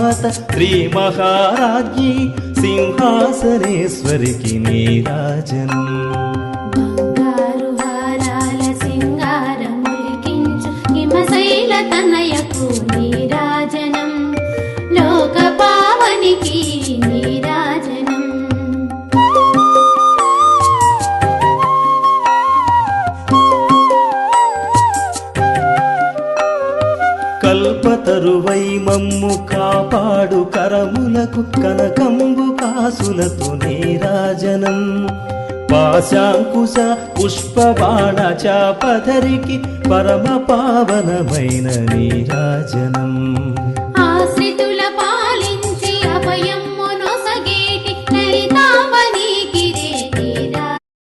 మాత శ్రీ మహారాజ్ఞి సింహాసనేశ్వరికి నీరాజనం. బంగారు హారాల సింగారములికించు హిమశైల తనయకు నీరాజనం. లోక పావనికి నీరాజనం. కల్పతరువై మమ్ము కాపాడు కరములకు కనకంబు కాసులతో నీరాజనం. పాశాంకుశ పుష్పబాణ చాపధరికి పరమ పావనమైన నీరాజనం.